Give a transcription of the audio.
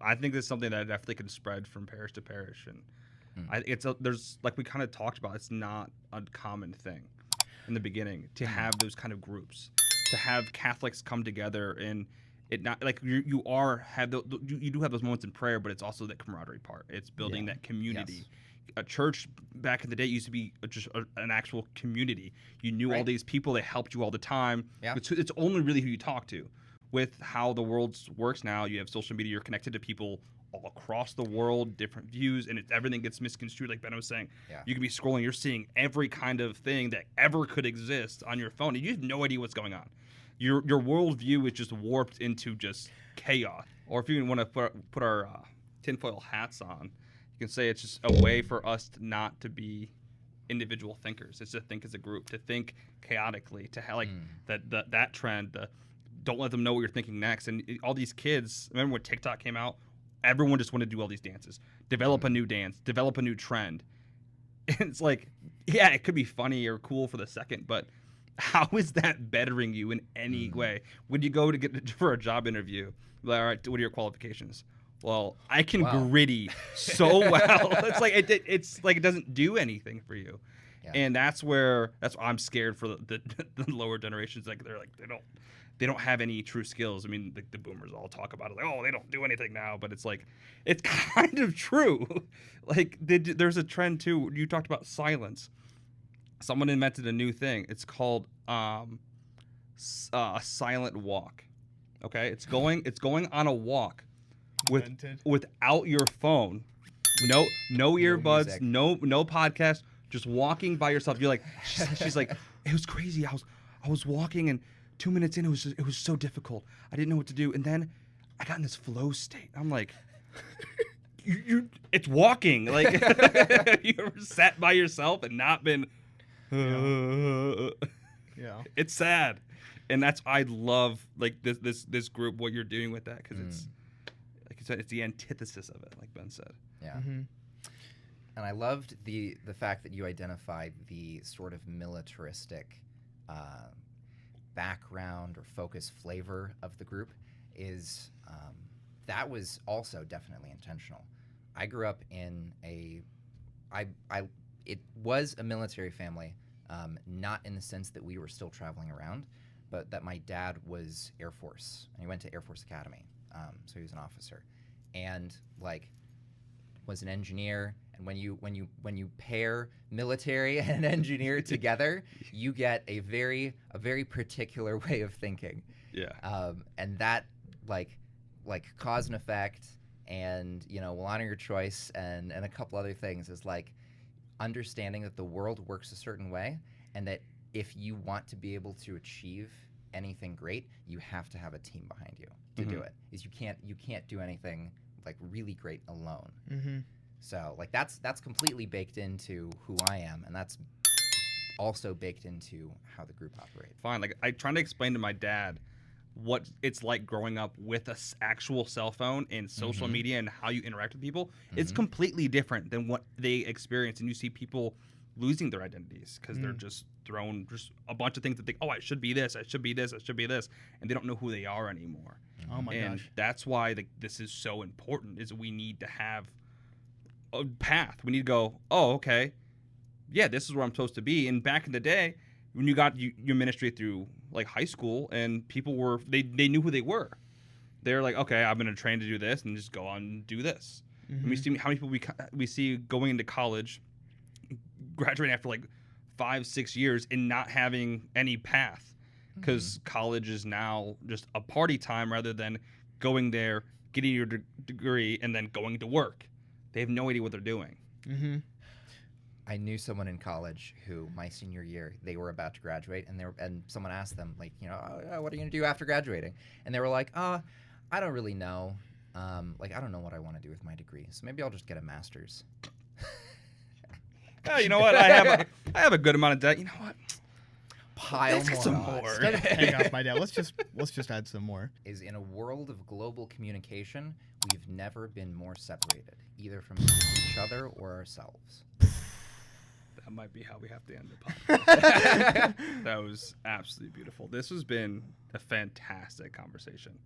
I think it's something that definitely can spread from parish to parish, and there's like we kind of talked about. It's not a common thing in the beginning to have those kind of groups, to have Catholics come together and it not like you do have those moments in prayer, but it's also that camaraderie part. It's building that community. Yes. A church back in the day used to be an actual community. You knew all these people that helped you all the time. Yeah. It's only really who you talk to. With how the world works now, you have social media. You're connected to people all across the world, different views, and everything gets misconstrued. Like Ben was saying, you can be scrolling. You're seeing every kind of thing that ever could exist on your phone, and you have no idea what's going on. Your worldview is just warped into just chaos. Or if you want to put our tinfoil hats on, you can say it's just a way for us not to be individual thinkers. It's to think as a group, to think chaotically, to have like that trend. Don't let them know what you're thinking next. And all these kids, remember when TikTok came out? Everyone just wanted to do all these dances, develop a new dance, develop a new trend. And it's like, yeah, it could be funny or cool for the second, but how is that bettering you in any way? When you go to get for a job interview, like, all right, what are your qualifications? Well, I can gritty so well. It's like it doesn't do anything for you. Yeah. And that's why I'm scared for the lower generations. Like they don't have any true skills. I mean, the boomers all talk about it like, oh, they don't do anything now, but it's like it's kind of true. Like there's a trend too. You talked about silence. Someone invented a new thing. It's called a silent walk. Okay, it's going on a walk without your phone, no earbuds, no podcast, just walking by yourself. You're like, she's like, it was crazy. I was walking and 2 minutes in, it was so difficult. I didn't know what to do, and then I got in this flow state. I'm like, it's walking. Like, you ever sat by yourself and not been? Yeah. It's sad, and I love like this group. What you're doing with that, because it's like you said, it's the antithesis of it, like Ben said. Yeah. Mm-hmm. And I loved the fact that you identified the sort of militaristic background or focus flavor of the group. That was also definitely intentional. I grew up in it was a military family, not in the sense that we were still traveling around, but that my dad was Air Force, and he went to Air Force Academy, so he was an officer, and like was an engineer. And when you pair military and engineer together, you get a very particular way of thinking. Yeah. And that like cause and effect, and will honor your choice, and a couple other things is like understanding that the world works a certain way, and that if you want to be able to achieve anything great, you have to have a team behind you to do it. Is you can't do anything like really great alone. Mm-hmm. So like that's completely baked into who I am, and that's also baked into how the group operates. Fine. Like I trying to explain to my dad what it's like growing up with an actual cell phone and social media and how you interact with people. It's completely different than what they experience, and you see people losing their identities because they're just thrown just a bunch of things that think, oh, I should be this, I should be this, I should be this, and they don't know who they are anymore. Oh my gosh. That's why this is so important, is we need to have a path. We need to go, oh, okay, yeah, this is where I'm supposed to be. And back in the day, when you got your ministry through like high school, and people they knew who they were. They're like, okay, I'm going to train to do this and just go on and do this. And we see how many people we see going into college, graduating after like 5-6 years and not having any path, because college is now just a party time rather than going there, getting your degree, and then going to work. They have no idea what they're doing. Mm-hmm. I knew someone in college who, my senior year, they were about to graduate, and someone asked them, like, what are you going to do after graduating? And they were like, I don't really know. Like, I don't know what I want to do with my degree, so maybe I'll just get a master's. You know what? I have a good amount of debt. You know what? Let's get some more. Hang off my dad. Let's just add some more. Is in a world of global communication, we've never been more separated, either from each other or ourselves. That might be how we have to end the podcast. That was absolutely beautiful. This has been a fantastic conversation.